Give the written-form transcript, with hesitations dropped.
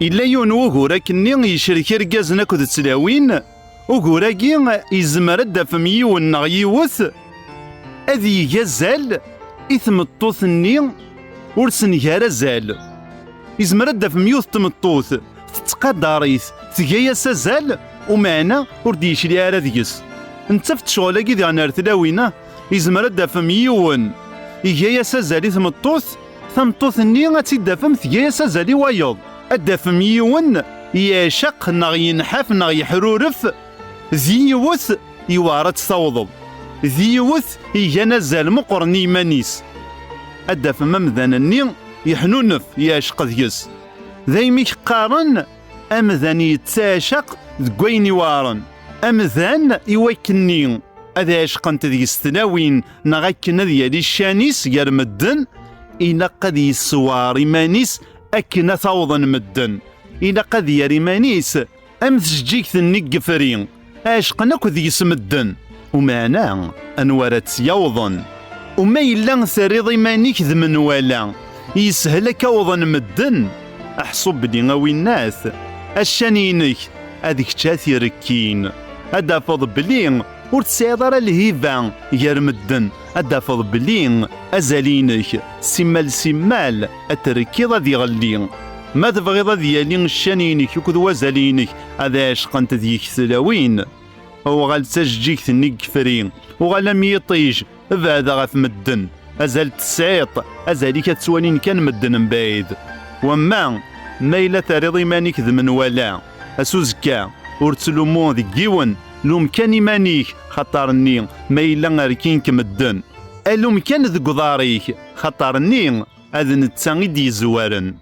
إلا يون وغوراكني يشرك ركازنا كود تلاوين وغوراكي يزمر الدفم يون نغ يوث أذي يزال إثم الطوثني ورسن يارزال يزمر الدفم يوث تمطوث تتقدريث تجايا سازال ومعنا ورديش لي على ذيس نتفت شغلك ذي غنار تلاوينا يزمر الدفم يون يجايا سازالي ثمطوث ثمطوثني غتدفم تجايا سازالي ويض الدفم يون يشق نغ ينحف نغ يحرورف ذي يوث يوارد صوضب ذي يوث يجانا زال مقرني مانيس الدفم ممذنني يحنونف ياشق ذيس ذايميك قارن أمذن يتساشق ذكوين وارن أمذن يوكني أذا عشقنت ذي الثلاوين نغاكنا ديالي الشانيس يار مدن إلا قد يسوار مانيس أكنا ثوضا مدن إلا قد ياري مانيس أمثجيك ثنيك فرين عشقنا كذي يسمدن ومعناه أنوارت يوضن وما إلا ثريض مانيك ذمن ولا يسهلك وضن مدن أحصب بلي غاوي الناس الشانينك هذيك تاثي ركين هذا فض بلي ورتسعيد راه الهيبة يا مدن هذا فض بلي أزالينك سمال سمال أتركيض ذي غلي ما تبغيض ديالي الشانينك يكذ وزالينك هذا عشقنت ذيك ثلاوين وغال تسجيك ثنيك فرين وغال ميطيج بعد غاف مدن أزال تسعيط أزاليك تسوانين كان مدن مبايد وما إلا تريض إيمانيك ذمن ولا أسوزكا ورتلومون ذي جيون لوم كان إيمانيك خطرني ما إلا ركينك مدن ألوم كان ذي قضاريك خطرني أذن التاني دي زوارن